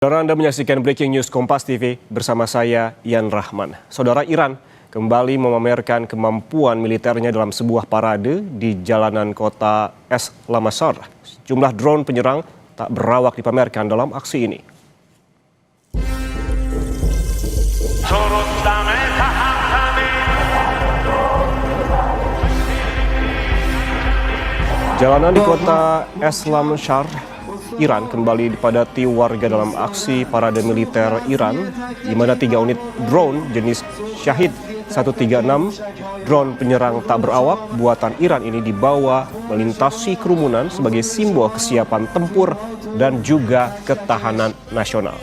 Saudara, Anda menyaksikan Breaking News Kompas TV bersama saya, Ian Rahman. Saudara, Iran kembali memamerkan kemampuan militernya dalam sebuah parade di jalanan kota Es-Lamashar. Jumlah drone penyerang tak berawak dipamerkan dalam aksi ini. Jalanan di kota Es-Lamashar, Iran kembali dipadati warga dalam aksi parade militer Iran, di mana 3 unit drone jenis Shahid 136, drone penyerang tak berawak buatan Iran ini dibawa melintasi kerumunan sebagai simbol kesiapan tempur dan juga ketahanan nasional.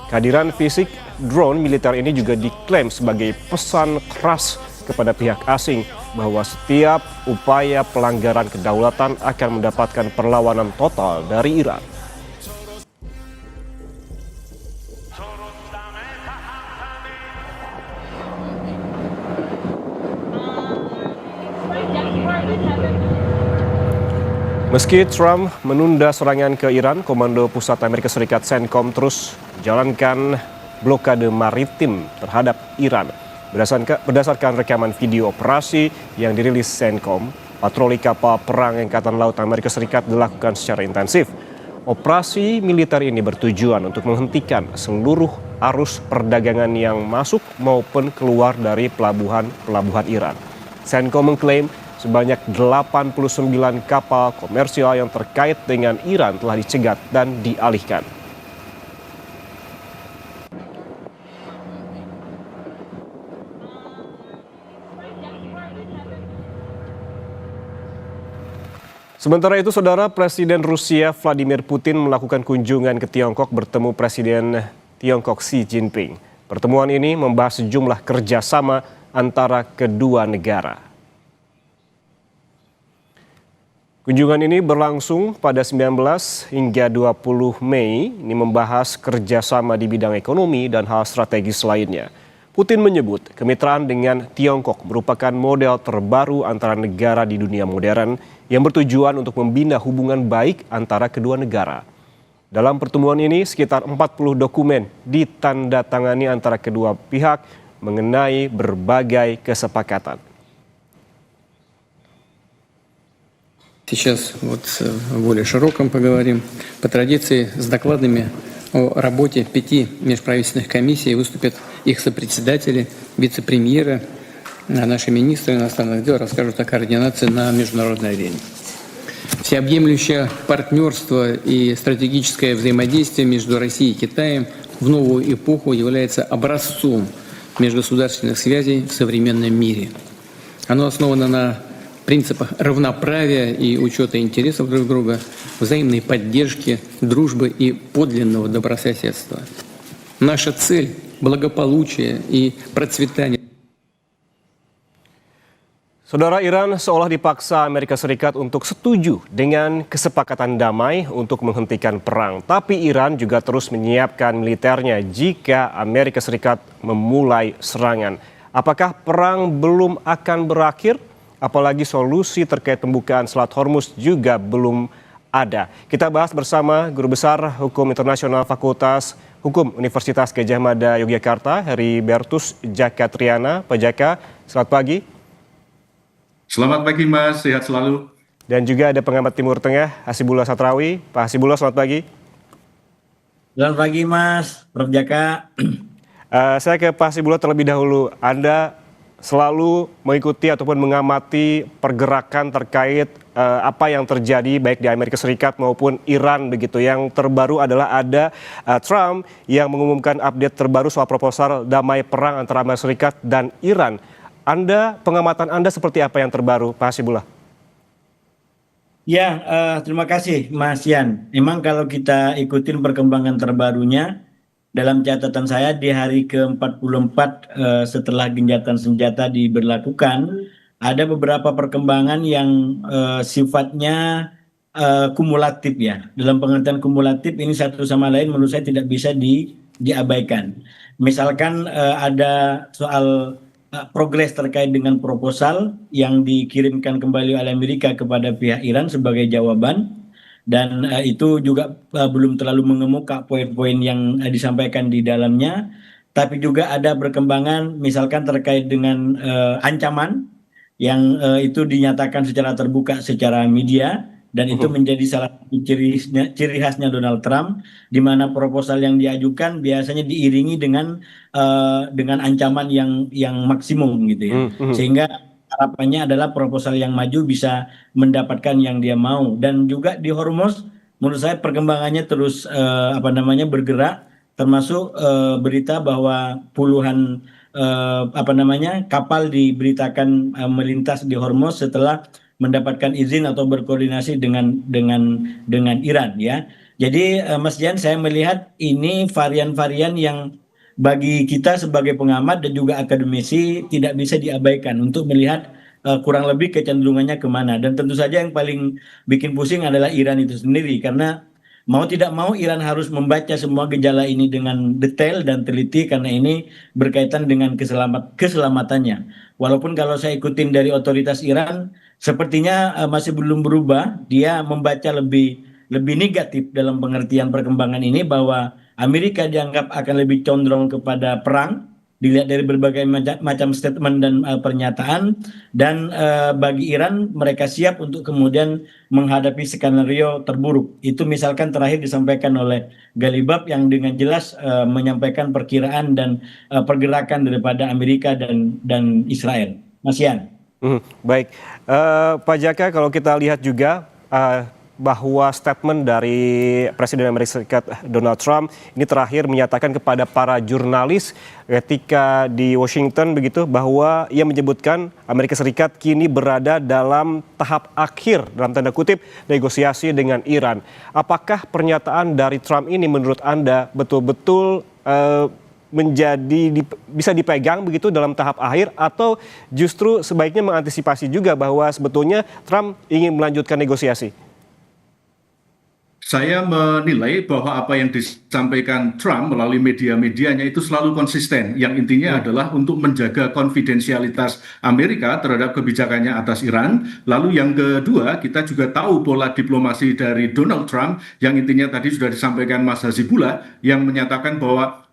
Kehadiran fisik drone militer ini juga diklaim sebagai pesan keras kepada pihak asing bahwa setiap upaya pelanggaran kedaulatan akan mendapatkan perlawanan total dari Iran. Meski Trump menunda serangan ke Iran, Komando Pusat Amerika Serikat CENTCOM terus menjalankan blokade maritim terhadap Iran. Berdasarkan rekaman video operasi yang dirilis CENTCOM, patroli kapal perang Angkatan Laut Amerika Serikat dilakukan secara intensif. Operasi militer ini bertujuan untuk menghentikan seluruh arus perdagangan yang masuk maupun keluar dari pelabuhan Iran. CENTCOM mengklaim sebanyak 89 kapal komersial yang terkait dengan Iran telah dicegat dan dialihkan. Sementara itu, Saudara, Presiden Rusia Vladimir Putin melakukan kunjungan ke Tiongkok bertemu Presiden Tiongkok Xi Jinping. Pertemuan ini membahas sejumlah kerjasama antara kedua negara. Kunjungan ini berlangsung pada 19 hingga 20 Mei, ini membahas kerjasama di bidang ekonomi dan hal strategis lainnya. Putin menyebut kemitraan dengan Tiongkok merupakan model terbaru antara negara di dunia modern yang bertujuan untuk membina hubungan baik antara kedua negara. Dalam pertemuan ini, sekitar 40 dokumen ditandatangani antara kedua pihak mengenai berbagai kesepakatan. Сейчас в более широком поговорим. По традиции с докладами о работе 5 межправительственных комиссий выступят их сопредседатели, вице-премьеры, наши министры иностранных дел расскажут о координации на международной арене. Всеобъемлющее партнерство и стратегическое взаимодействие между Россией и Китаем в новую эпоху является образцом межгосударственных связей в современном мире. Оно основано на принципах равноправия и учета интересов друг друга, взаимной поддержки, дружбы и подлинного добрососедства. Наша цель – благополучие и процветание. Saudara, Iran seolah dipaksa Amerika Serikat untuk setuju dengan kesepakatan damai untuk menghentikan perang. Tapi Iran juga terus menyiapkan militernya jika Amerika Serikat memulai serangan. Apakah perang belum akan berakhir? Apalagi solusi terkait pembukaan Selat Hormuz juga belum ada. Kita bahas bersama Guru Besar Hukum Internasional Fakultas Hukum Universitas Gadjah Mada Yogyakarta, Heribertus Djaka Triana. Pak Djaka, selamat pagi. Selamat pagi Mas, sehat selalu. Dan juga ada pengamat Timur Tengah, Hasibullah Satrawi. Pak Hasibullah, selamat pagi. Selamat pagi Mas, Prof. Djaka. Saya ke Pak Hasibullah terlebih dahulu. Anda selalu mengikuti ataupun mengamati pergerakan terkait apa yang terjadi baik di Amerika Serikat maupun Iran begitu. Yang terbaru adalah ada Trump yang mengumumkan update terbaru soal proposal damai perang antara Amerika Serikat dan Iran. Pengamatan Anda seperti apa yang terbaru, Pak Hasibullah? Ya, terima kasih Mas Yan. Memang kalau kita ikutin perkembangan terbarunya, dalam catatan saya di hari ke-44 setelah gencatan senjata diberlakukan, ada beberapa perkembangan yang sifatnya kumulatif ya. Dalam pengertian kumulatif ini satu sama lain menurut saya tidak bisa diabaikan. Misalkan ada soal progres terkait dengan proposal yang dikirimkan kembali oleh Amerika kepada pihak Iran sebagai jawaban. dan itu juga belum terlalu mengemuka poin-poin yang disampaikan di dalamnya, tapi juga ada perkembangan misalkan terkait dengan ancaman yang itu dinyatakan secara terbuka secara media, dan itu menjadi salah satu ciri khasnya Donald Trump, di mana proposal yang diajukan biasanya diiringi dengan ancaman yang maksimum gitu ya, sehingga harapannya adalah proposal yang maju bisa mendapatkan yang dia mau. Dan juga di Hormuz menurut saya perkembangannya terus apa namanya bergerak, termasuk berita bahwa puluhan apa namanya kapal diberitakan melintas di Hormuz setelah mendapatkan izin atau berkoordinasi dengan Iran ya. Jadi Mas Jan, saya melihat ini varian-varian yang bagi kita sebagai pengamat dan juga akademisi tidak bisa diabaikan untuk melihat kurang lebih kecenderungannya kemana. Dan tentu saja yang paling bikin pusing adalah Iran itu sendiri, karena mau tidak mau Iran harus membaca semua gejala ini dengan detail dan teliti, karena ini berkaitan dengan keselamatannya. Walaupun kalau saya ikutin dari otoritas Iran, sepertinya masih belum berubah. Dia membaca lebih lebih negatif dalam pengertian perkembangan ini, bahwa Amerika dianggap akan lebih condong kepada perang, dilihat dari berbagai macam statement dan pernyataan, dan bagi Iran mereka siap untuk kemudian menghadapi skenario terburuk. Itu misalkan terakhir disampaikan oleh Galibab yang dengan jelas menyampaikan perkiraan dan pergerakan daripada Amerika dan Israel. Mas Yan. Baik, Pak Jaka, kalau kita lihat juga bahwa statement dari Presiden Amerika Serikat Donald Trump ini terakhir menyatakan kepada para jurnalis ketika di Washington begitu, bahwa ia menyebutkan Amerika Serikat kini berada dalam tahap akhir dalam tanda kutip negosiasi dengan Iran. Apakah pernyataan dari Trump ini menurut Anda betul-betul bisa dipegang begitu dalam tahap akhir, atau justru sebaiknya mengantisipasi juga bahwa sebetulnya Trump ingin melanjutkan negosiasi? Saya menilai bahwa apa yang disampaikan Trump melalui media-medianya itu selalu konsisten. Yang intinya adalah untuk menjaga konfidensialitas Amerika terhadap kebijakannya atas Iran. Lalu yang kedua, kita juga tahu pola diplomasi dari Donald Trump yang intinya tadi sudah disampaikan Mas Hasibullah, yang menyatakan bahwa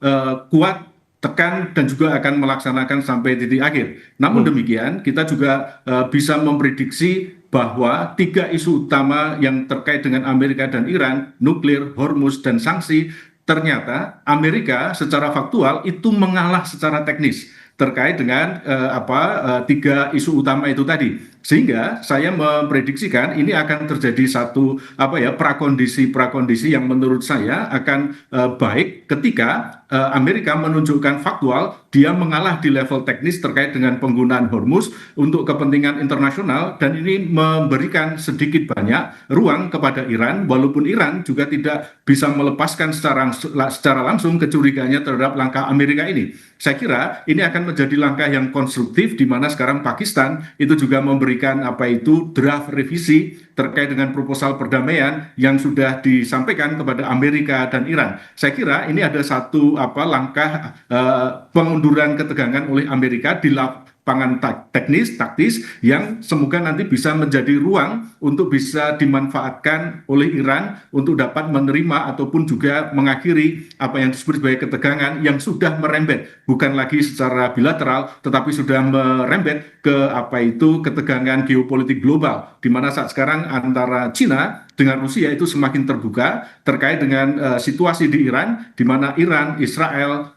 kuat, tekan, dan juga akan melaksanakan sampai titik akhir. Namun demikian, kita juga bisa memprediksi bahwa 3 isu utama yang terkait dengan Amerika dan Iran, nuklir, Hormuz, dan sanksi, ternyata Amerika secara faktual itu mengalah secara teknis terkait dengan 3 isu utama itu tadi. Sehingga saya memprediksikan ini akan terjadi satu prakondisi yang menurut saya akan baik ketika Amerika menunjukkan faktual dia mengalah di level teknis terkait dengan penggunaan Hormuz untuk kepentingan internasional, dan ini memberikan sedikit banyak ruang kepada Iran, walaupun Iran juga tidak bisa melepaskan secara langsung kecurigaannya terhadap langkah Amerika ini. Saya kira ini akan menjadi langkah yang konstruktif, di mana sekarang Pakistan itu juga memberikan draft revisi terkait dengan proposal perdamaian yang sudah disampaikan kepada Amerika dan Iran. Saya kira ini ada satu langkah pengunduran ketegangan oleh Amerika di lapangan teknis, taktis, yang semoga nanti bisa menjadi ruang untuk bisa dimanfaatkan oleh Iran untuk dapat menerima ataupun juga mengakhiri apa yang disebut sebagai ketegangan yang sudah merembet, bukan lagi secara bilateral, tetapi sudah merembet ke ketegangan geopolitik global, di mana saat sekarang antara Cina dengan Rusia itu semakin terbuka terkait dengan situasi di Iran, di mana Iran, Israel,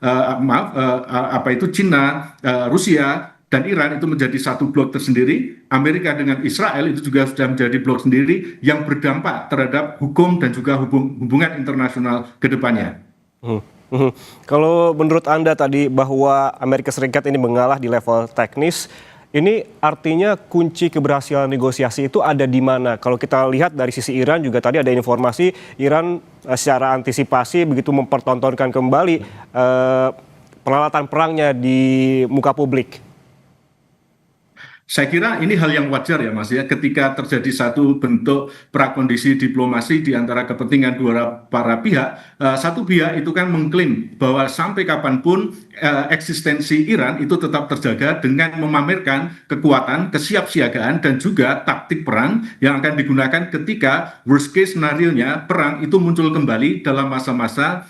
Cina, Rusia, dan Iran itu menjadi satu blok tersendiri. Amerika dengan Israel itu juga sudah menjadi blok sendiri yang berdampak terhadap hukum dan juga hubungan internasional ke depannya. Kalau menurut Anda tadi bahwa Amerika Serikat ini mengalah di level teknis, ini artinya kunci keberhasilan negosiasi itu ada di mana? Kalau kita lihat dari sisi Iran juga tadi ada informasi Iran secara antisipasi begitu mempertontonkan kembali peralatan perangnya di muka publik. Saya kira ini hal yang wajar ya Mas ya, ketika terjadi satu bentuk prakondisi diplomasi di antara kepentingan para pihak, satu pihak itu kan mengklaim bahwa sampai kapanpun eksistensi Iran itu tetap terjaga dengan memamerkan kekuatan, kesiapsiagaan dan juga taktik perang yang akan digunakan ketika worst case scenario-nya perang itu muncul kembali dalam masa-masa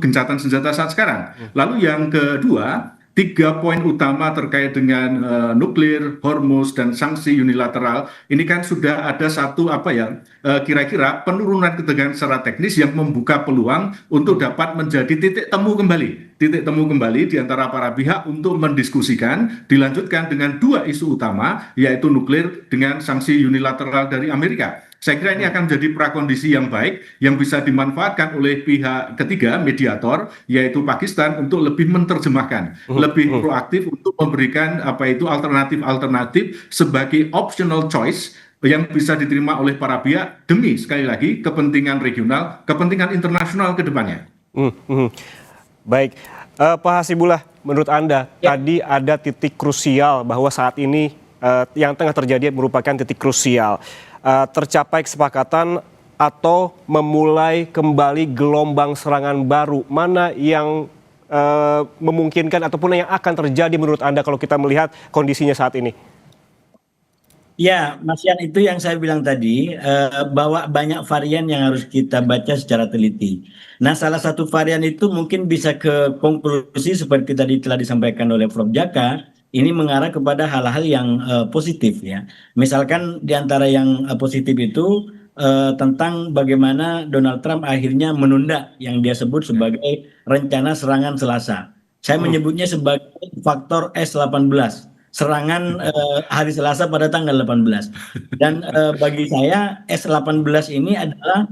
gencatan senjata saat sekarang. Lalu yang kedua, 3 poin utama terkait dengan nuklir, Hormuz, dan sanksi unilateral ini kan sudah ada satu kira-kira penurunan ketegangan secara teknis yang membuka peluang untuk dapat menjadi titik temu kembali di antara para pihak untuk mendiskusikan, dilanjutkan dengan 2 isu utama, yaitu nuklir dengan sanksi unilateral dari Amerika. Saya kira ini akan menjadi prakondisi yang baik yang bisa dimanfaatkan oleh pihak ketiga, mediator, yaitu Pakistan, untuk lebih menerjemahkan, lebih proaktif untuk memberikan alternatif sebagai optional choice yang bisa diterima oleh para pihak demi, sekali lagi, kepentingan regional, kepentingan internasional ke depannya. Baik, Pak Hasibullah, menurut Anda tadi ada titik krusial bahwa saat ini yang tengah terjadi merupakan titik krusial. Tercapai kesepakatan atau memulai kembali gelombang serangan baru, mana yang memungkinkan ataupun yang akan terjadi menurut Anda kalau kita melihat kondisinya saat ini? Ya, Mas Yan, itu yang saya bilang tadi, bahwa banyak varian yang harus kita baca secara teliti. Nah, salah satu varian itu mungkin bisa ke konklusi seperti tadi telah disampaikan oleh Prof. Jaka, ini mengarah kepada hal-hal yang positif ya. Misalkan di antara yang positif itu tentang bagaimana Donald Trump akhirnya menunda yang dia sebut sebagai rencana serangan Selasa. Saya menyebutnya sebagai faktor S18. Serangan hari Selasa pada tanggal 18. Dan bagi saya S18 ini adalah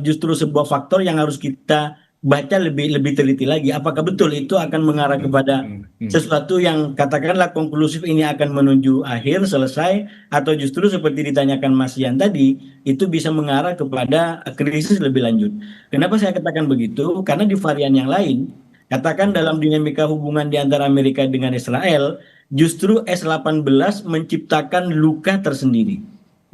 justru sebuah faktor yang harus kita baca lebih teliti lagi. Apakah betul itu akan mengarah kepada sesuatu yang katakanlah konklusif, ini akan menuju akhir selesai, atau justru seperti ditanyakan Mas Yan tadi, itu bisa mengarah kepada krisis lebih lanjut. Kenapa saya katakan begitu? Karena di varian yang lain, katakan dalam dinamika hubungan di antara Amerika dengan Israel, justru S18 menciptakan luka tersendiri.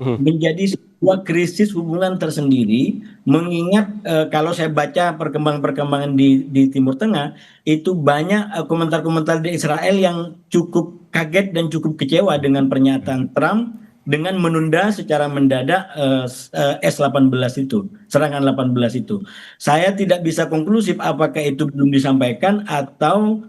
Menjadi sebuah krisis hubungan tersendiri, mengingat kalau saya baca perkembangan-perkembangan di Timur Tengah, itu banyak komentar-komentar di Israel yang cukup kaget dan cukup kecewa dengan pernyataan Trump dengan menunda secara mendadak S18 itu, serangan 18 itu. Saya tidak bisa konklusif apakah itu belum disampaikan atau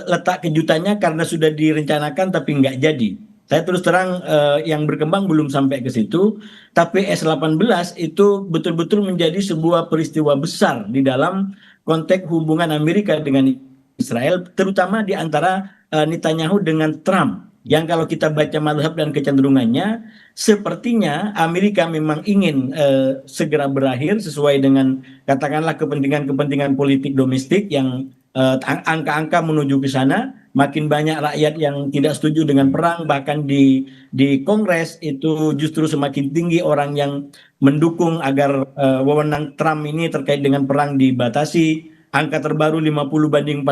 letak kejutannya karena sudah direncanakan tapi nggak jadi. Saya terus terang yang berkembang belum sampai ke situ, tapi S18 itu betul-betul menjadi sebuah peristiwa besar di dalam konteks hubungan Amerika dengan Israel, terutama di antara Netanyahu dengan Trump. Yang kalau kita baca mazhab dan kecenderungannya, sepertinya Amerika memang ingin segera berakhir sesuai dengan katakanlah kepentingan-kepentingan politik domestik yang angka-angka menuju ke sana. Makin banyak rakyat yang tidak setuju dengan perang, bahkan di Kongres itu justru semakin tinggi orang yang mendukung agar wewenang Trump ini terkait dengan perang dibatasi. Angka terbaru 50-47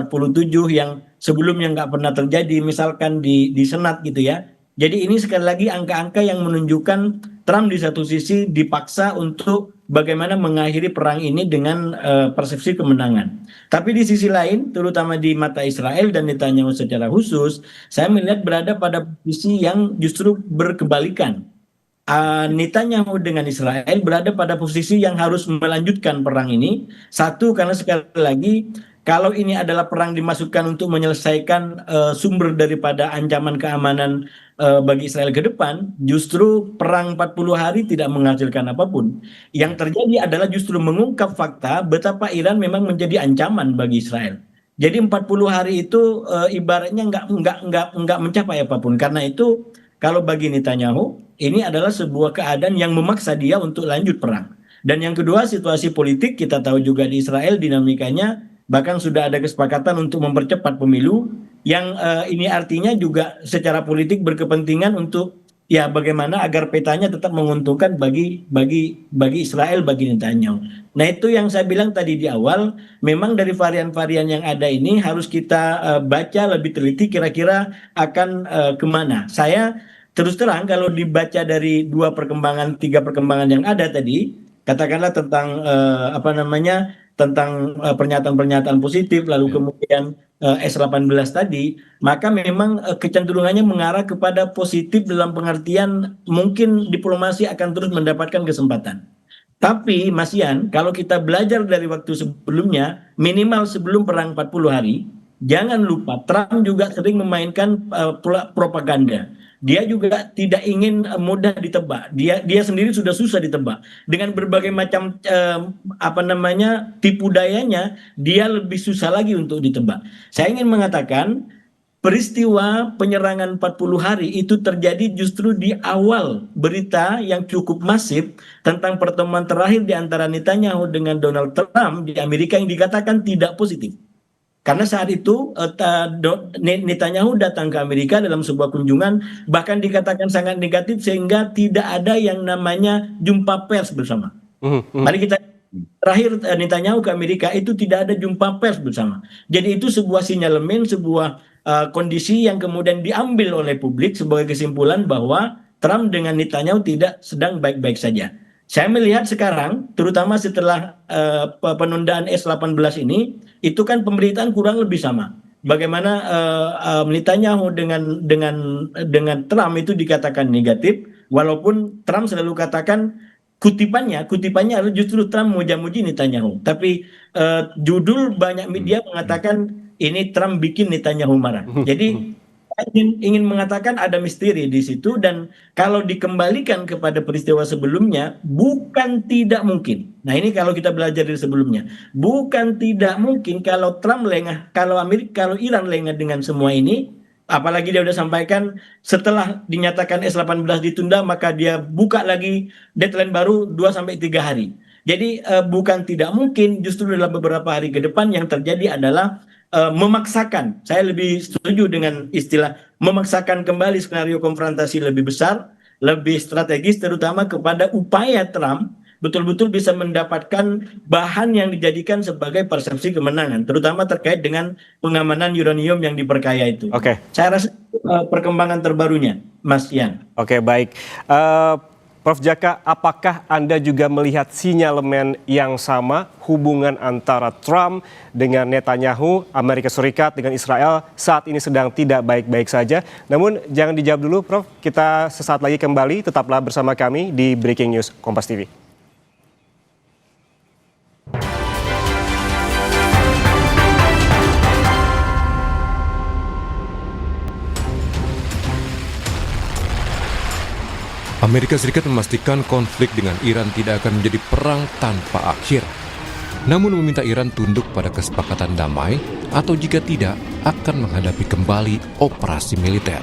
yang sebelumnya nggak pernah terjadi, misalkan di Senat gitu ya. Jadi ini sekali lagi angka-angka yang menunjukkan Trump di satu sisi dipaksa untuk bagaimana mengakhiri perang ini dengan persepsi kemenangan. Tapi di sisi lain, terutama di mata Israel dan Netanyahu secara khusus, saya melihat berada pada posisi yang justru berkebalikan. Netanyahu dengan Israel berada pada posisi yang harus melanjutkan perang ini. Satu, karena sekali lagi, kalau ini adalah perang dimasukkan untuk menyelesaikan sumber daripada ancaman keamanan bagi Israel ke depan, justru perang 40 hari tidak menghasilkan apapun. Yang terjadi adalah justru mengungkap fakta betapa Iran memang menjadi ancaman bagi Israel. Jadi 40 hari itu ibaratnya nggak mencapai apapun. Karena itu kalau bagi Netanyahu ini adalah sebuah keadaan yang memaksa dia untuk lanjut perang. Dan yang kedua, situasi politik kita tahu juga di Israel dinamikanya, bahkan sudah ada kesepakatan untuk mempercepat pemilu yang ini artinya juga secara politik berkepentingan untuk ya bagaimana agar petanya tetap menguntungkan bagi Israel, bagi Netanyahu. Nah, itu yang saya bilang tadi di awal, memang dari varian-varian yang ada ini harus kita baca lebih teliti kira-kira akan kemana. Saya terus terang kalau dibaca dari tiga perkembangan yang ada tadi, katakanlah tentang apa namanya, tentang pernyataan-pernyataan positif, lalu kemudian S-18 tadi, maka memang kecenderungannya mengarah kepada positif dalam pengertian mungkin diplomasi akan terus mendapatkan kesempatan. Tapi Mas Yan, kalau kita belajar dari waktu sebelumnya, minimal sebelum perang 40 hari, jangan lupa Trump juga sering memainkan propaganda. Dia juga tidak ingin mudah ditebak. Dia sendiri sudah susah ditebak. Dengan berbagai macam apa namanya tipu dayanya, dia lebih susah lagi untuk ditebak. Saya ingin mengatakan peristiwa penyerangan 40 hari itu terjadi justru di awal berita yang cukup masif tentang pertemuan terakhir di antara Netanyahu dengan Donald Trump di Amerika yang dikatakan tidak positif. Karena saat itu Netanyahu datang ke Amerika dalam sebuah kunjungan bahkan dikatakan sangat negatif sehingga tidak ada yang namanya jumpa pers bersama. Mari kita terakhir Netanyahu ke Amerika itu tidak ada jumpa pers bersama. Jadi itu sebuah sinyalemen, sebuah kondisi yang kemudian diambil oleh publik sebagai kesimpulan bahwa Trump dengan Netanyahu tidak sedang baik-baik saja. Saya melihat sekarang, terutama setelah penundaan S-18 ini, itu kan pemberitaan kurang lebih sama. Bagaimana Netanyahu dengan Trump itu dikatakan negatif, walaupun Trump selalu katakan kutipannya adalah justru Trump muji-muji Netanyahu. Tapi judul banyak media mengatakan ini Trump bikin Netanyahu marah. Jadi ingin mengatakan ada misteri di situ, dan kalau dikembalikan kepada peristiwa sebelumnya bukan tidak mungkin. Nah, ini kalau kita belajar dari sebelumnya, bukan tidak mungkin kalau Trump lengah, kalau Iran lengah dengan semua ini, apalagi dia sudah sampaikan setelah dinyatakan S-18 ditunda maka dia buka lagi deadline baru 2-3 hari. Jadi bukan tidak mungkin, justru dalam beberapa hari ke depan yang terjadi adalah memaksakan, saya lebih setuju dengan istilah memaksakan kembali skenario konfrontasi lebih besar, lebih strategis, terutama kepada upaya Trump betul-betul bisa mendapatkan bahan yang dijadikan sebagai persepsi kemenangan, terutama terkait dengan pengamanan uranium yang diperkaya itu. Oke. Saya rasa perkembangan terbarunya, Mas Yan. Oke, baik. Prof. Jaka, apakah Anda juga melihat sinyalemen yang sama hubungan antara Trump dengan Netanyahu, Amerika Serikat dengan Israel saat ini sedang tidak baik-baik saja? Namun jangan dijawab dulu, Prof. Kita sesaat lagi kembali, tetaplah bersama kami di Breaking News Kompas TV. Amerika Serikat memastikan konflik dengan Iran tidak akan menjadi perang tanpa akhir. Namun meminta Iran tunduk pada kesepakatan damai atau jika tidak akan menghadapi kembali operasi militer.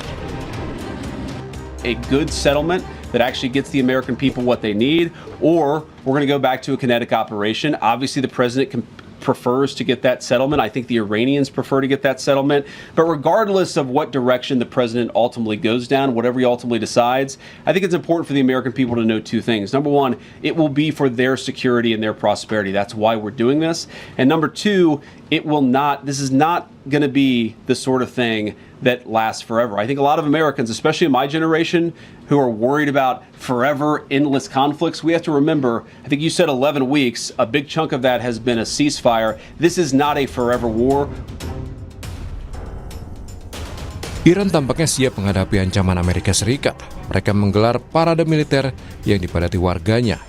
A good settlement that actually gets the American people what they need, or we're going to go back to a kinetic operation. Obviously, the president prefers to get that settlement. I think the Iranians prefer to get that settlement. But regardless of what direction the president ultimately goes down, whatever he ultimately decides, I think it's important for the American people to know two things. Number one, it will be for their security and their prosperity. That's why we're doing this. And number two, this is not going to be the sort of thing that lasts forever. I think a lot of Americans, especially in my generation, who are worried about forever, endless conflicts, we have to remember, I think you said 11 weeks, a big chunk of that has been a ceasefire. This is not a forever war. Iran tampaknya siap menghadapi ancaman Amerika Serikat. Mereka menggelar parade militer yang dipadati warganya.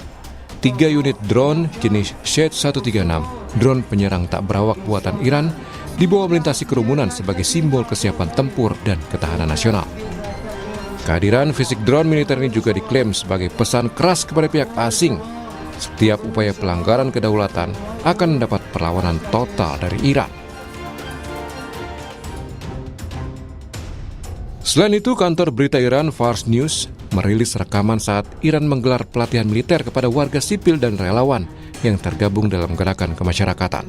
3 unit drone jenis Shahed-136, drone penyerang tak berawak buatan Iran, dibawa melintasi kerumunan sebagai simbol kesiapan tempur dan ketahanan nasional. Kehadiran fisik drone militer ini juga diklaim sebagai pesan keras kepada pihak asing. Setiap upaya pelanggaran kedaulatan akan mendapat perlawanan total dari Iran. Selain itu, kantor berita Iran Fars News merilis rekaman saat Iran menggelar pelatihan militer kepada warga sipil dan relawan yang tergabung dalam gerakan kemasyarakatan.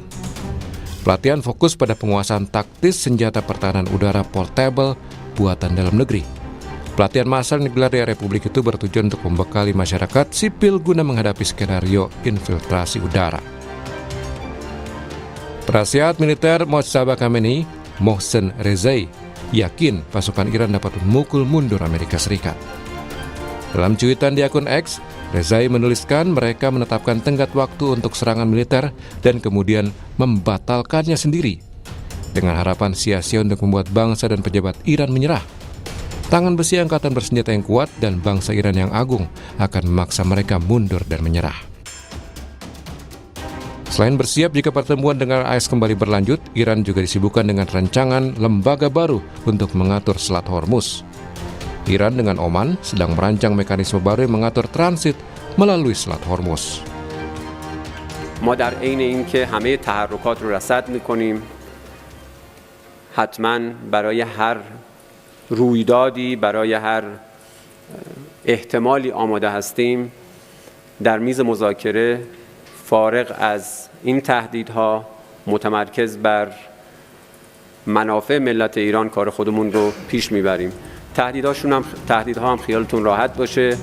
Pelatihan fokus pada penguasaan taktis senjata pertahanan udara portable buatan dalam negeri. Pelatihan massal yang digelar di Republik itu bertujuan untuk membekali masyarakat sipil guna menghadapi skenario infiltrasi udara. Penasihat militer Mojtaba Khamenei, Mohsen Rezai, yakin pasukan Iran dapat memukul mundur Amerika Serikat. Dalam cuitan di akun X, Rezai menuliskan mereka menetapkan tenggat waktu untuk serangan militer dan kemudian membatalkannya sendiri, dengan harapan sia-sia untuk membuat bangsa dan pejabat Iran menyerah. Tangan besi angkatan bersenjata yang kuat dan bangsa Iran yang agung akan memaksa mereka mundur dan menyerah. Selain bersiap jika pertemuan dengan AS kembali berlanjut, Iran juga disibukkan dengan rancangan lembaga baru untuk mengatur Selat Hormuz. Iran dengan Oman sedang merancang mekanisme baru yang mengatur transit melalui Selat Hormuz. ما در عین اینکه همه تحرکات رو رصد می‌کنیم حتما برای هر رویدادی برای هر احتمالی آماده هستیم در میز مذاکره فارغ از این تهدیدها متمرکز بر منافع ملت ایران کار خودمون رو پیش میبریم. تهدیدها هم خیالتون راحت باشه.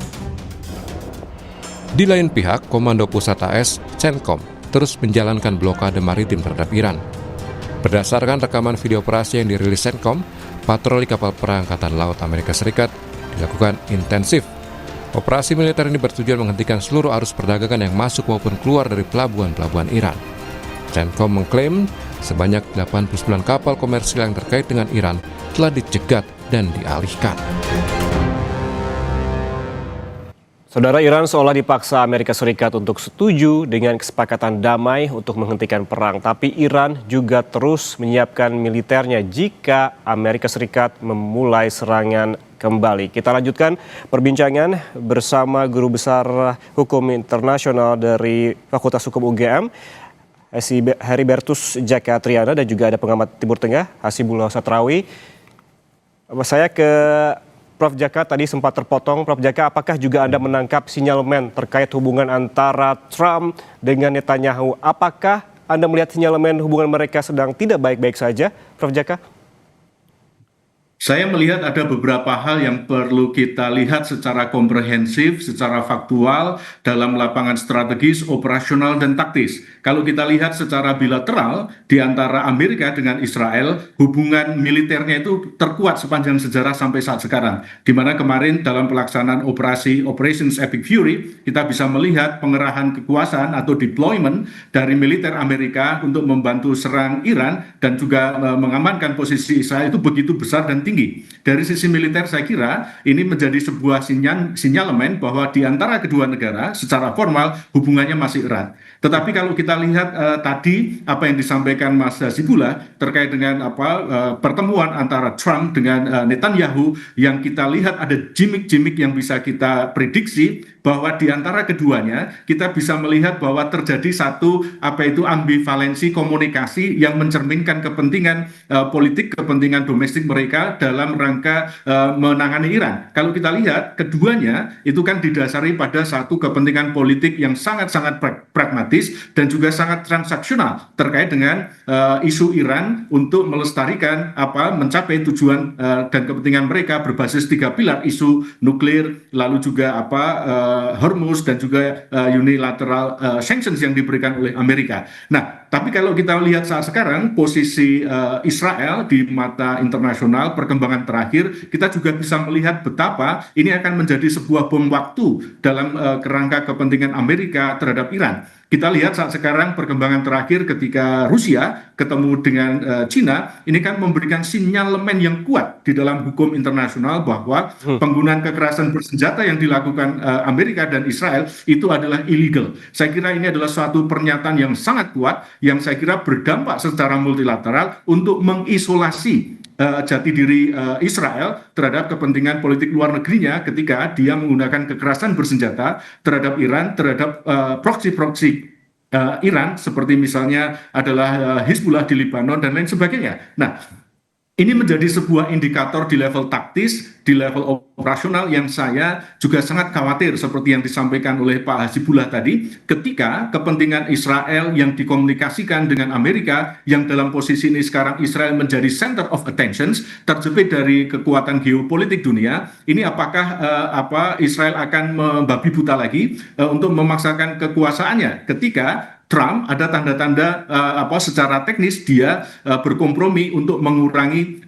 Di lain pihak, Komando Pusat AS, CENTCOM, terus menjalankan blokade maritim terhadap Iran. Berdasarkan rekaman video operasi yang dirilis CENTCOM, patroli kapal perang Angkatan Laut Amerika Serikat dilakukan intensif. Operasi militer ini bertujuan menghentikan seluruh arus perdagangan yang masuk maupun keluar dari pelabuhan-pelabuhan Iran. CENTCOM mengklaim sebanyak 89 kapal komersil yang terkait dengan Iran telah dicegat dan dialihkan. Saudara, Iran seolah dipaksa Amerika Serikat untuk setuju dengan kesepakatan damai untuk menghentikan perang. Tapi Iran juga terus menyiapkan militernya jika Amerika Serikat memulai serangan kembali. Kita lanjutkan perbincangan bersama Guru Besar Hukum Internasional dari Fakultas Hukum UGM, Heribertus Jaka Triana, dan juga ada pengamat Timur Tengah, Hasibullah Satrawi. Saya ke Prof. Jaka, tadi sempat terpotong. Prof. Jaka, apakah juga Anda menangkap sinyalemen terkait hubungan antara Trump dengan Netanyahu? Apakah Anda melihat sinyalemen hubungan mereka sedang tidak baik-baik saja, Prof. Jaka? Saya melihat ada beberapa hal yang perlu kita lihat secara komprehensif, secara faktual dalam lapangan strategis, operasional, dan taktis. Kalau kita lihat secara bilateral di antara Amerika dengan Israel, hubungan militernya itu terkuat sepanjang sejarah sampai saat sekarang. Di mana kemarin dalam pelaksanaan Operations Epic Fury, kita bisa melihat pengerahan kekuasaan atau deployment dari militer Amerika untuk membantu serang Iran dan juga mengamankan posisi Israel itu begitu besar dan tinggi. Dari sisi militer saya kira ini menjadi sebuah sinyalemen bahwa di antara kedua negara secara formal hubungannya masih erat. Tetapi kalau kita lihat tadi apa yang disampaikan Mas Hasibullah terkait dengan pertemuan antara Trump dengan Netanyahu, yang kita lihat ada gimmick-gimmick yang bisa kita prediksi bahwa di antara keduanya kita bisa melihat bahwa terjadi satu ambivalensi komunikasi yang mencerminkan kepentingan politik, kepentingan domestik mereka dalam rangka menangani Iran. Kalau kita lihat keduanya itu kan didasari pada satu kepentingan politik yang sangat-sangat pragmatis dan juga sangat transaksional terkait dengan isu Iran untuk melestarikan mencapai tujuan dan kepentingan mereka berbasis 3 pilar, isu nuklir, lalu juga Hormuz, dan juga unilateral sanctions yang diberikan oleh Amerika. Nah, tapi kalau kita lihat saat sekarang posisi Israel di mata internasional, perkembangan terakhir, kita juga bisa melihat betapa ini akan menjadi sebuah bom waktu dalam kerangka kepentingan Amerika terhadap Iran. Kita lihat saat sekarang perkembangan terakhir ketika Rusia ketemu dengan China, ini kan memberikan sinyalemen yang kuat di dalam hukum internasional bahwa penggunaan kekerasan bersenjata yang dilakukan Amerika dan Israel itu adalah illegal. Saya kira ini adalah suatu pernyataan yang sangat kuat yang saya kira berdampak secara multilateral untuk mengisolasi jati diri Israel terhadap kepentingan politik luar negerinya ketika dia menggunakan kekerasan bersenjata terhadap Iran, terhadap proksi-proksi Iran seperti misalnya adalah Hizbullah di Lebanon dan lain sebagainya. Nah, Ini menjadi sebuah indikator di level taktis, di level operasional yang saya juga sangat khawatir seperti yang disampaikan oleh Pak Hasibullah tadi, ketika kepentingan Israel yang dikomunikasikan dengan Amerika, yang dalam posisi ini sekarang Israel menjadi center of attention, terjepit dari kekuatan geopolitik dunia, ini apakah Israel akan membabi buta lagi untuk memaksakan kekuasaannya ketika Trump ada tanda-tanda secara teknis dia berkompromi untuk mengurangi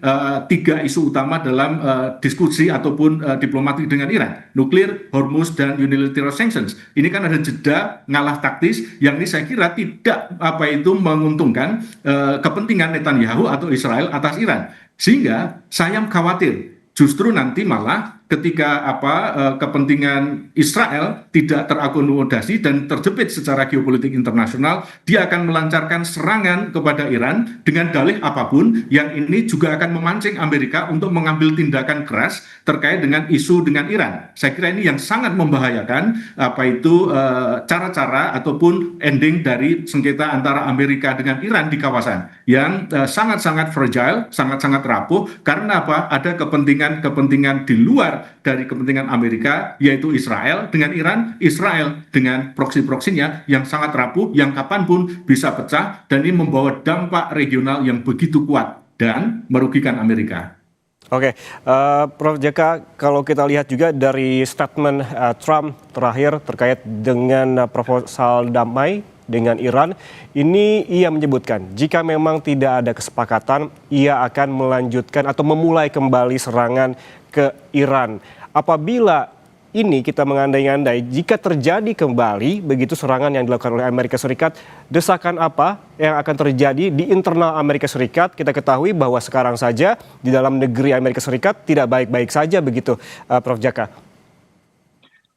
tiga isu utama dalam diskusi ataupun diplomatik dengan Iran, nuklir, Hormuz, dan unilateral sanctions. Ini kan ada jeda ngalah taktis yang ini saya kira tidak menguntungkan kepentingan Netanyahu atau Israel atas Iran, sehingga saya khawatir justru nanti malah ketika kepentingan Israel tidak terakomodasi dan terjepit secara geopolitik internasional, dia akan melancarkan serangan kepada Iran dengan dalih apapun yang ini juga akan memancing Amerika untuk mengambil tindakan keras terkait dengan isu dengan Iran. Saya kira ini yang sangat membahayakan cara-cara ataupun ending dari sengketa antara Amerika dengan Iran di kawasan yang sangat-sangat fragile, sangat-sangat rapuh karena ada kepentingan di luar dari kepentingan Amerika, yaitu Israel dengan Iran, Israel dengan proksi-proksinya yang sangat rapuh, yang kapanpun bisa pecah, dan ini membawa dampak regional yang begitu kuat dan merugikan Amerika. Oke, Prof. Jaka, kalau kita lihat juga dari statement Trump terakhir terkait dengan proposal damai dengan Iran, ini ia menyebutkan jika memang tidak ada kesepakatan, ia akan melanjutkan atau memulai kembali serangan ke Iran. Apabila ini kita mengandai-andai, jika terjadi kembali begitu serangan yang dilakukan oleh Amerika Serikat, desakan apa yang akan terjadi di internal Amerika Serikat? Kita ketahui bahwa sekarang saja di dalam negeri Amerika Serikat tidak baik-baik saja begitu, Prof. Jaka.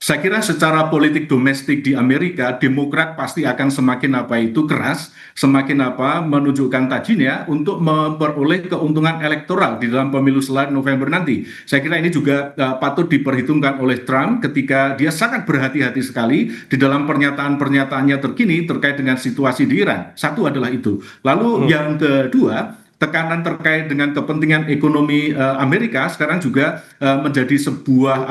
Saya kira secara politik domestik di Amerika, Demokrat pasti akan semakin keras, semakin menunjukkan tajinya untuk memperoleh keuntungan elektoral di dalam pemilu setelah November nanti. Saya kira ini juga patut diperhitungkan oleh Trump ketika dia sangat berhati-hati sekali di dalam pernyataan-pernyataannya terkini terkait dengan situasi di Iran. Satu adalah itu. Lalu yang kedua, tekanan terkait dengan kepentingan ekonomi Amerika sekarang juga menjadi sebuah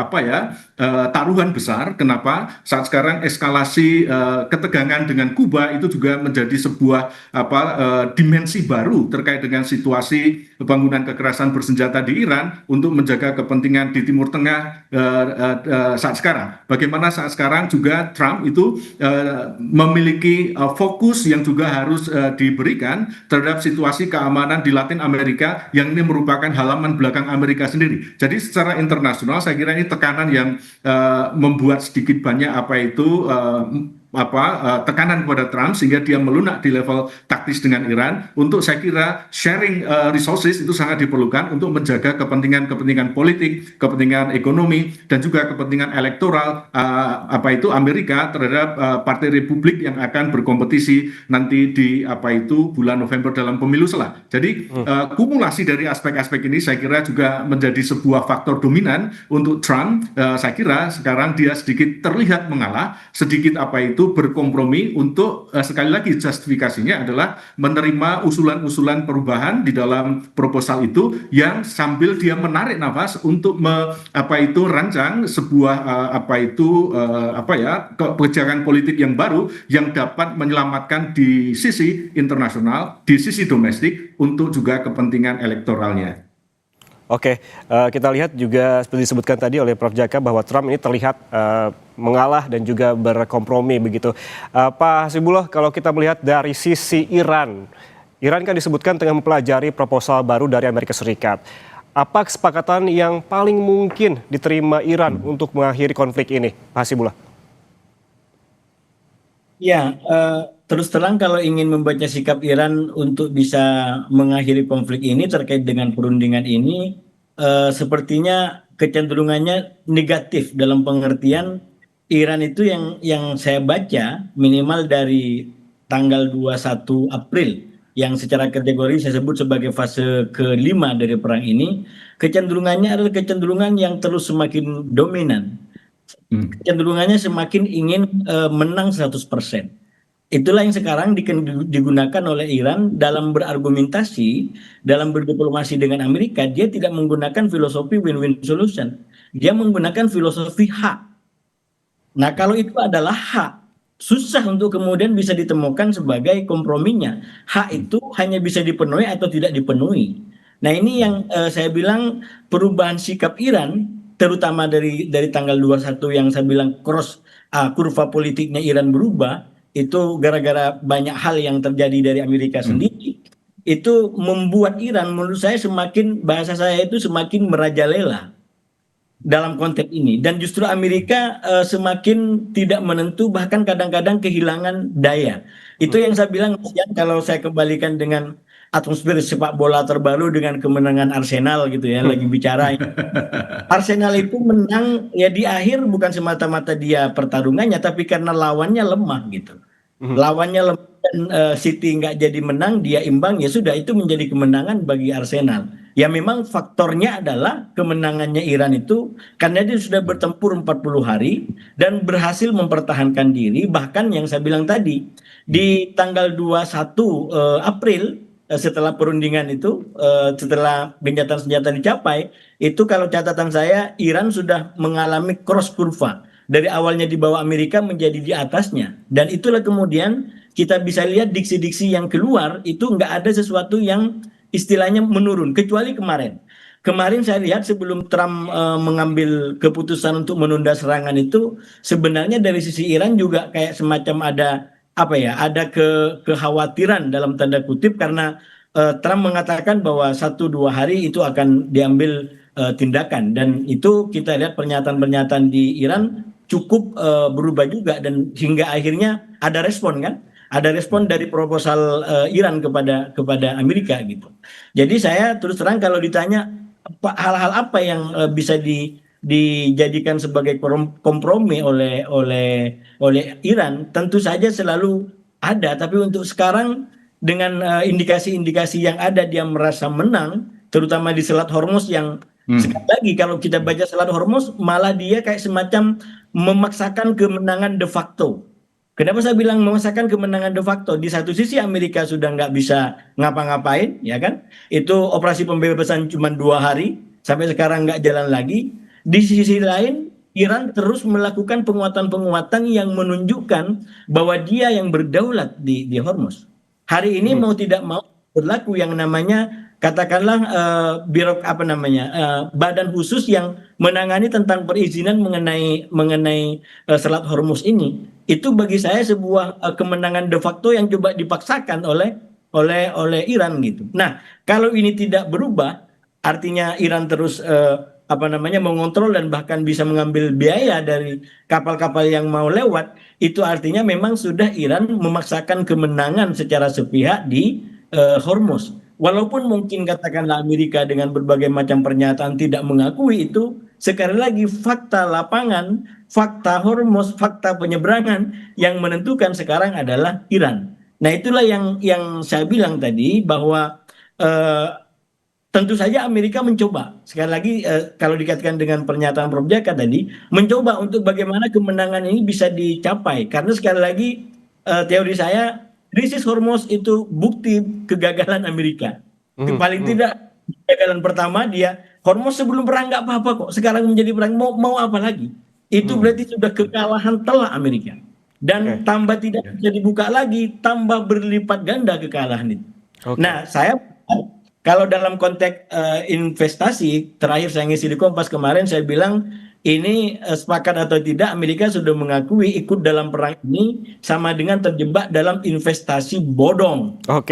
taruhan besar. Kenapa? Saat sekarang eskalasi ketegangan dengan Kuba itu juga menjadi sebuah dimensi baru terkait dengan situasi penggunaan kekerasan bersenjata di Iran untuk menjaga kepentingan di Timur Tengah saat sekarang. Bagaimana saat sekarang juga Trump itu memiliki fokus yang juga harus diberikan terhadap situasi keamanan di Latin Amerika yang ini merupakan halaman belakang Amerika sendiri. Jadi secara internasional saya kira ini tekanan yang membuat sedikit banyak tekanan kepada Trump sehingga dia melunak di level taktis dengan Iran. Untuk saya kira sharing resources itu sangat diperlukan untuk menjaga kepentingan politik, kepentingan ekonomi, dan juga kepentingan elektoral Amerika terhadap Partai Republik yang akan berkompetisi nanti di bulan November dalam pemilu selah. Jadi kumulasi dari aspek-aspek ini saya kira juga menjadi sebuah faktor dominan untuk Trump. Saya kira sekarang dia sedikit terlihat mengalah, sedikit berkompromi untuk sekali lagi justifikasinya adalah menerima usulan-usulan perubahan di dalam proposal itu yang sambil dia menarik nafas untuk rancang sebuah kebijakan politik yang baru yang dapat menyelamatkan di sisi internasional, di sisi domestik untuk juga kepentingan elektoralnya. Oke, kita lihat juga seperti disebutkan tadi oleh Prof. Jaka bahwa Trump ini terlihat mengalah dan juga berkompromi begitu. Pak Hasibullah, kalau kita melihat dari sisi Iran kan disebutkan tengah mempelajari proposal baru dari Amerika Serikat. Apa kesepakatan yang paling mungkin diterima Iran untuk mengakhiri konflik ini, Pak Hasibullah? Ya, terus terang kalau ingin membaca sikap Iran untuk bisa mengakhiri konflik ini terkait dengan perundingan ini, sepertinya kecenderungannya negatif dalam pengertian Iran itu yang saya baca minimal dari tanggal 21 April yang secara kategori saya sebut sebagai fase kelima dari perang ini, kecenderungannya adalah kecenderungan yang terus semakin dominan. Kecenderungannya semakin ingin menang 100%. Itulah yang sekarang digunakan oleh Iran dalam berargumentasi, dalam berdiplomasi dengan Amerika. Dia tidak menggunakan filosofi win-win solution. Dia menggunakan filosofi hak. Nah, kalau itu adalah hak, susah untuk kemudian bisa ditemukan sebagai komprominya. Hak itu hanya bisa dipenuhi atau tidak dipenuhi. Nah, ini yang saya bilang perubahan sikap Iran, terutama dari tanggal 21 yang saya bilang kurva politiknya Iran berubah, itu gara-gara banyak hal yang terjadi dari Amerika sendiri, itu membuat Iran menurut saya semakin, bahasa saya itu semakin merajalela dalam konteks ini, dan justru Amerika semakin tidak menentu, bahkan kadang-kadang kehilangan daya. Itu yang saya bilang, kalau saya kembalikan dengan atmosfer sepak bola terbaru dengan kemenangan Arsenal gitu ya, lagi bicara. Arsenal itu menang ya di akhir bukan semata-mata dia pertarungannya, tapi karena lawannya lemah gitu. Lawannya lemah dan City nggak jadi menang, dia imbang, ya sudah, itu menjadi kemenangan bagi Arsenal. Ya memang faktornya adalah kemenangannya Iran itu karena dia sudah bertempur 40 hari dan berhasil mempertahankan diri. Bahkan yang saya bilang tadi, di tanggal 21 April, setelah perundingan itu, setelah gencatan senjata dicapai, itu kalau catatan saya, Iran sudah mengalami cross kurva. Dari awalnya di bawah Amerika menjadi di atasnya. Dan itulah kemudian kita bisa lihat diksi-diksi yang keluar, itu nggak ada sesuatu yang istilahnya menurun, kecuali kemarin. Kemarin saya lihat sebelum Trump mengambil keputusan untuk menunda serangan itu, sebenarnya dari sisi Iran juga kayak semacam ada kekhawatiran dalam tanda kutip, karena Trump mengatakan bahwa 1-2 hari itu akan diambil tindakan, dan itu kita lihat pernyataan-pernyataan di Iran cukup berubah juga, dan hingga akhirnya ada respon kan, ada respon dari proposal Iran kepada Amerika gitu. Jadi saya terus terang kalau ditanya hal-hal apa yang bisa dijadikan sebagai kompromi oleh Iran, tentu saja selalu ada, tapi untuk sekarang dengan indikasi-indikasi yang ada, dia merasa menang, terutama di Selat Hormuz yang sekali lagi kalau kita baca Selat Hormuz, malah dia kayak semacam memaksakan kemenangan de facto. Kenapa saya bilang memaksakan kemenangan de facto? Di satu sisi Amerika sudah nggak bisa ngapa-ngapain, ya kan? Itu operasi pembebasan cuma 2 hari, sampai sekarang nggak jalan lagi. Di sisi lain, Iran terus melakukan penguatan-penguatan yang menunjukkan bahwa dia yang berdaulat di Hormuz. Hari ini mau tidak mau berlaku yang namanya, katakanlah badan khusus yang menangani tentang perizinan mengenai Selat Hormuz ini. Itu bagi saya sebuah kemenangan de facto yang coba dipaksakan oleh Iran gitu. Nah, kalau ini tidak berubah, artinya Iran terus mengontrol dan bahkan bisa mengambil biaya dari kapal-kapal yang mau lewat, itu artinya memang sudah Iran memaksakan kemenangan secara sepihak di Hormuz. Walaupun mungkin katakanlah Amerika dengan berbagai macam pernyataan tidak mengakui itu, sekali lagi fakta lapangan, fakta Hormuz, fakta penyeberangan yang menentukan sekarang adalah Iran. Nah, itulah yang saya bilang tadi, bahwa tentu saja Amerika mencoba, sekali lagi kalau dikaitkan dengan pernyataan Prof. Jaka tadi, mencoba untuk bagaimana kemenangan ini bisa dicapai. Karena sekali lagi teori saya, krisis Hormuz itu bukti kegagalan Amerika. Paling tidak kegagalan pertama dia, Hormuz sebelum perang nggak apa-apa kok, sekarang menjadi perang, mau apa lagi? Itu berarti sudah kekalahan telak Amerika. Dan tambah tidak bisa dibuka lagi, tambah berlipat ganda kekalahan itu. Nah, saya kalau dalam konteks investasi, terakhir saya ngisi di Kompas kemarin, saya bilang ini sepakat atau tidak, Amerika sudah mengakui ikut dalam perang ini sama dengan terjebak dalam investasi bodong.